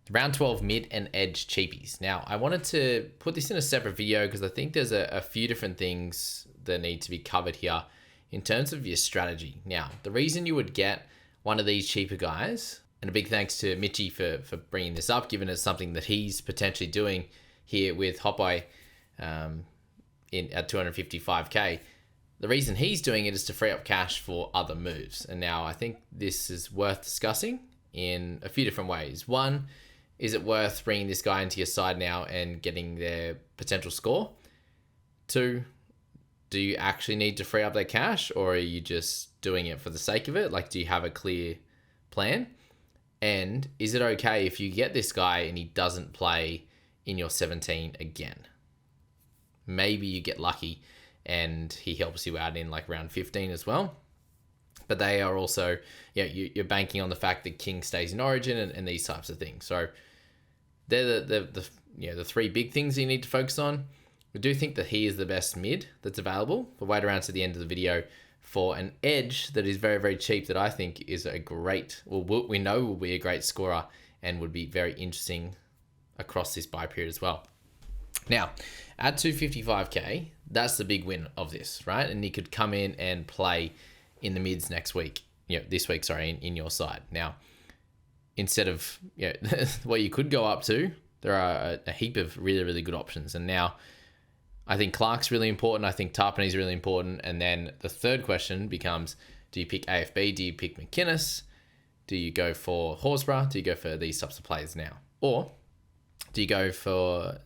round 12 mid and edge cheapies. Now, I wanted to put this in a separate video because I think there's a few different things that need to be covered here in terms of your strategy. Now, the reason you would get one of these cheaper guys, and a big thanks to Mitchy for bringing this up, given it's something that he's potentially doing here with Hopeye at 255k. The reason he's doing it is to free up cash for other moves. And now I think this is worth discussing in a few different ways. One, is it worth bringing this guy into your side now and getting their potential score? Two, do you actually need to free up that cash, or are you just doing it for the sake of it? Like, do you have a clear plan? And is it okay if you get this guy and he doesn't play in your 17 again? Maybe you get lucky and he helps you out in like round 15 as well. But they are also, you're banking on the fact that King stays in Origin and these types of things. So they're the three big things you need to focus on. We do think that he is the best mid that's available. But wait around to the end of the video for an edge that is very, very cheap that I think is a great, we know will be a great scorer and would be very interesting across this buy period as well. Now, at 255k, that's the big win of this, right? And he could come in and play in the mids next week, this week, sorry, in your side. Now, instead of what you could go up to, there are a heap of really, really good options. And now, I think Clark's really important. I think Tarpany's really important. And then the third question becomes, do you pick AFB? Do you pick McInnes? Do you go for Horsburgh? Do you go for these types of players now? Or do you go for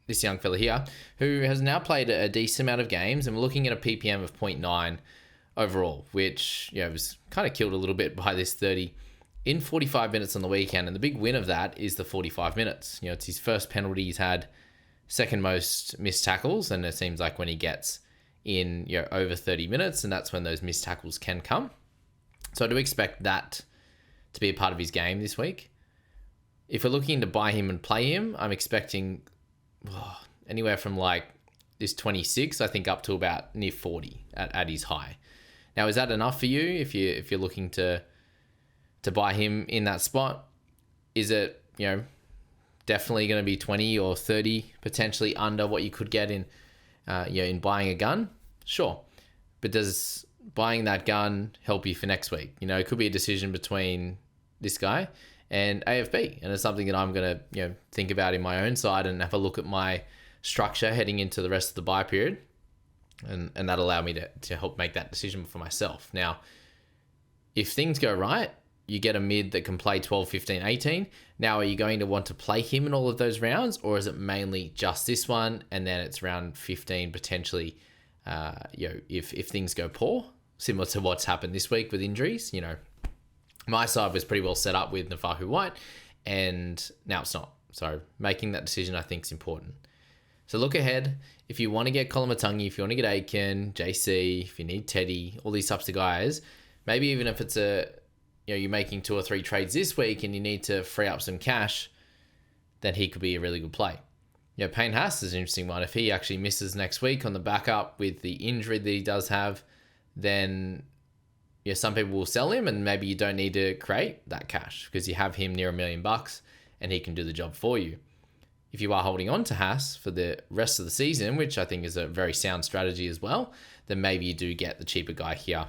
this young fella here who has now played a decent amount of games, and we're looking at a PPM of 0.9 overall, which was kind of killed a little bit by this 30 in 45 minutes on the weekend. And the big win of that is the 45 minutes. It's his first penalty he's had, second most missed tackles, and it seems like when he gets in over 30 minutes, and that's when those missed tackles can come. So I do expect that to be a part of his game this week. If we're looking to buy him and play him, I'm expecting anywhere from like this 26, I think, up to about near 40 at his high. Now, is that enough for you if you're looking to buy him in that spot? Is it definitely going to be 20 or 30 potentially under what you could get in buying a gun? Sure, but does buying that gun help you for next week? It could be a decision between this guy and AFB, and it's something that I'm going to think about in my own side and have a look at my structure heading into the rest of the buy period, and that'll allow me to help make that decision for myself. Now, if things go right, you get a mid that can play 12, 15, 18. Now, are you going to want to play him in all of those rounds, or is it mainly just this one and then it's round 15 potentially, if things go poor, similar to what's happened this week with injuries? My side was pretty well set up with Nafahu White, and now it's not. So making that decision, I think, is important. So look ahead. If you want to get Kolomatangi, if you want to get Aiken, JC, if you need Teddy, all these types of guys, maybe even if it's you're making 2 or 3 trades this week and you need to free up some cash, then he could be a really good play. Payne Haas is an interesting one. If he actually misses next week on the backup with the injury that he does have, then some people will sell him, and maybe you don't need to create that cash because you have him near $1 million and he can do the job for you. If you are holding on to Haas for the rest of the season, which I think is a very sound strategy as well, then maybe you do get the cheaper guy here.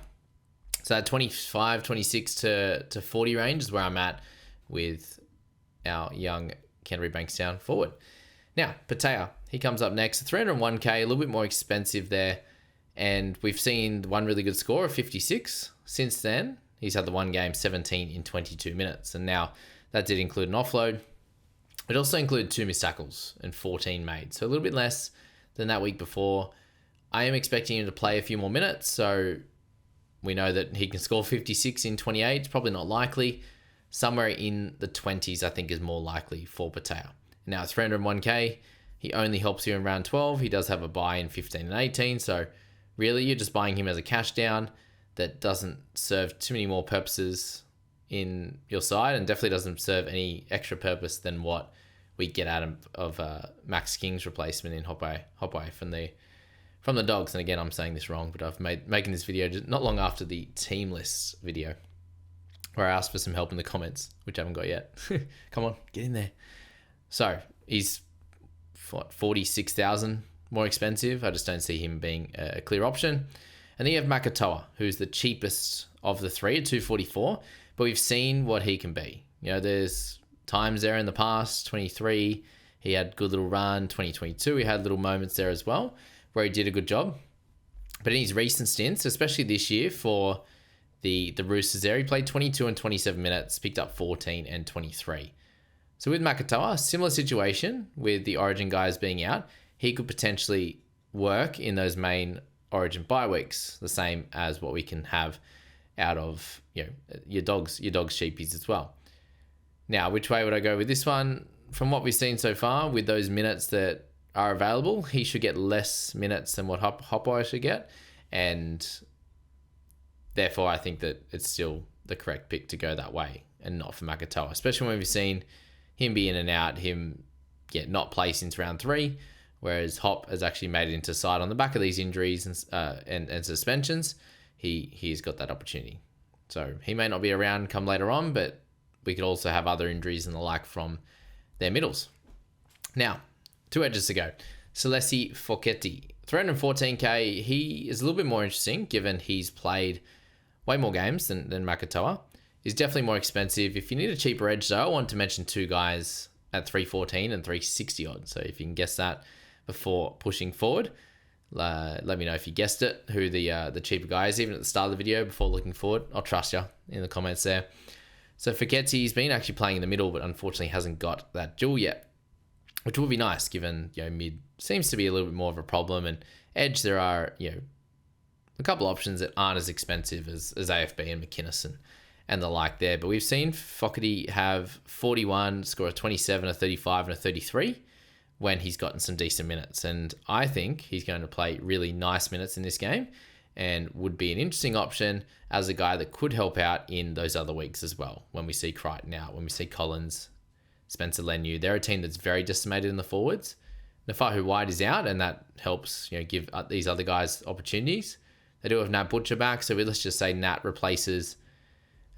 So that 25, 26 to 40 range is where I'm at with our young Canterbury Bankstown forward. Now, Patea, he comes up next. 301k, a little bit more expensive there. And we've seen one really good score of 56. Since then, he's had the one game 17 in 22 minutes. And now that did include an offload. It also included 2 missed tackles and 14 made. So a little bit less than that week before. I am expecting him to play a few more minutes. So we know that he can score 56 in 28. It's probably not likely. Somewhere in the 20s, I think, is more likely for Patea. Now, 301k, he only helps you in round 12. He does have a buy in 15 and 18. So really, you're just buying him as a cash down that doesn't serve too many more purposes in your side, and definitely doesn't serve any extra purpose than what we get out of Max King's replacement in Hopeye from the Dogs. And again, I'm saying this wrong, but I've making this video just not long after the team lists video. where I asked for some help in the comments, which I haven't got yet. Come on, get in there. So he's 46,000 more expensive. I just don't see him being a clear option. And then you have Makatoa, who's the cheapest of the three at 244, but we've seen what he can be. You know, there's times there in the past, 23, he had a good little run. 2022, he had little moments there as well where he did a good job. But in his recent stints, especially this year for the Roosters there, he played 22 and 27 minutes, picked up 14 and 23. So with Makatoa, similar situation with the Origin guys being out, he could potentially work in those main Origin bye weeks, the same as what we can have out of, you know, your dogs sheepies as well. Now, which way would I go with this one? From what we've seen so far, with those minutes that are available, he should get less minutes than what Hopeye should get, and therefore I think that it's still the correct pick to go that way and not for Makatoa, especially when we've seen him be in and out, him not play since round 3, whereas Hop has actually made it into side on the back of these injuries and suspensions. He's got that opportunity. So he may not be around come later on, but we could also have other injuries and the like from their middles. Now, 2 edges to go. Celesi Foketi, 314k. He is a little bit more interesting given he's played way more games than Makatoa. He's definitely more expensive. If you need a cheaper edge, though, I want to mention 2 guys at 314 and 360 odd. So if you can guess that before pushing forward, let me know if you guessed it, who the cheaper guy is, even at the start of the video before looking forward. I'll trust you in the comments there. So Foketi's been actually playing in the middle, but unfortunately hasn't got that dual yet, which would be nice given, you know, mid seems to be a little bit more of a problem, and edge there are, you know, a couple options that aren't as expensive as AFB and McInnes and the like there. But we've seen Foketi have 41, score a 27, a 35 and a 33 when he's gotten some decent minutes. And I think he's going to play really nice minutes in this game and would be an interesting option as a guy that could help out in those other weeks as well. When we see Crichton out, when we see Collins, Spencer Leniu, they're a team that's very decimated in the forwards. Nafahu White is out, and that helps, you know, give these other guys opportunities. They do have Nat Butcher back, so let's just say Nat replaces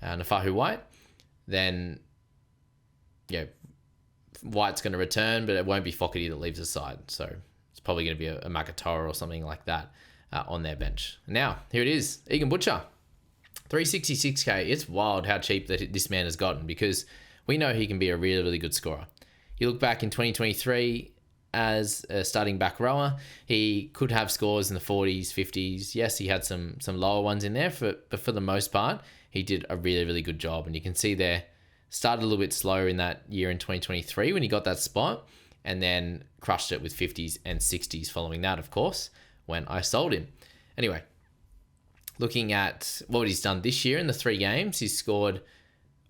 Nafahu White. Then, yeah, White's going to return, but it won't be Foketi that leaves the side. So it's probably going to be a Makatoa or something like that on their bench. Now, here it is, Egan Butcher, 366k. It's wild how cheap that this man has gotten, because we know he can be a really, really good scorer. You look back in 2023 as a starting back rower, he could have scores in the 40s, 50s. Yes, he had some lower ones in there, but for the most part, he did a really, really good job. And you can see there, started a little bit slower in that year in 2023 when he got that spot, and then crushed it with 50s and 60s following that, of course, when I sold him. Anyway, looking at what he's done this year in the 3 games, he's scored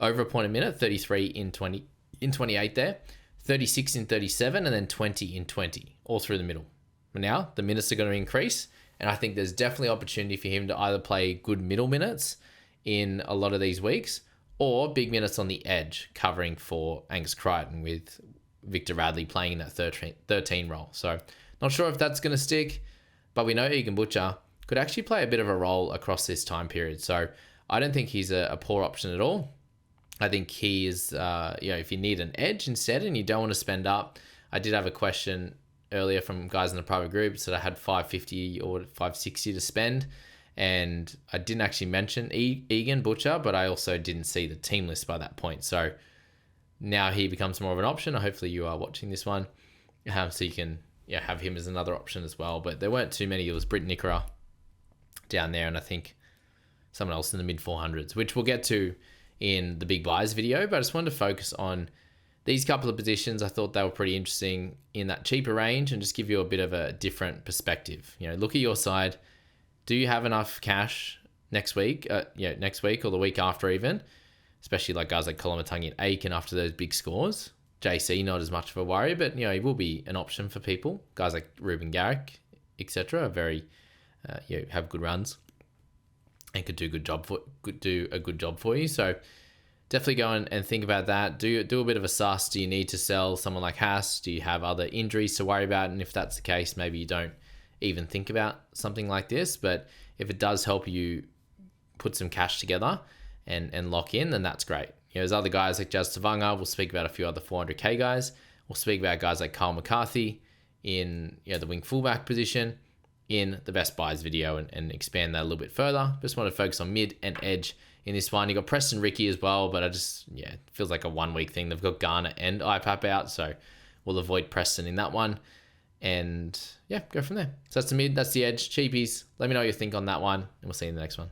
over a point a minute, 33 in 28 there, 36 in 37, and then 20 in 20, all through the middle. But now the minutes are going to increase, and I think there's definitely opportunity for him to either play good middle minutes in a lot of these weeks, or big minutes on the edge, covering for Angus Crichton with Victor Radley playing in that 13 role. So not sure if that's going to stick, but we know Egan Butcher could actually play a bit of a role across this time period. So I don't think he's a poor option at all. I think he is, if you need an edge instead and you don't want to spend up. I did have a question earlier from guys in the private group, so I had 550 or 560 to spend, and I didn't actually mention Egan Butcher, but I also didn't see the team list by that point. So now he becomes more of an option. Hopefully you are watching this one, so you can have him as another option as well. But there weren't too many. It was Britt Nickera down there, and I think someone else in the mid 400s, which we'll get to in the big buys video, but I just wanted to focus on these couple of positions. I thought they were pretty interesting in that cheaper range and just give you a bit of a different perspective. You know, look at your side. Do you have enough cash next week? Next week or the week after even, especially like guys like Kolomatangi and Aiken after those big scores. JC, not as much of a worry, but he will be an option for people. Guys like Ruben Garrick, etc., are very have good runs and could do a good job for you. So definitely go and think about that. Do a bit of a suss. Do you need to sell someone like Haas? Do you have other injuries to worry about? And if that's the case, maybe you don't even think about something like this. But if it does help you put some cash together and lock in, then that's great. There's other guys like Jazz Tavanga. We'll speak about a few other 400k guys. We'll speak about guys like Kyle McCarthy in the wing fullback position in the best buys video and expand that a little bit further. Just want to focus on mid and edge in this one. You got Preston Ricky as well, but it feels like a 1 week thing. They've got Garner and IPAP out, so we'll avoid Preston in that one. And go from there. So that's the mid, that's the edge. Cheapies. Let me know what you think on that one, and we'll see you in the next one.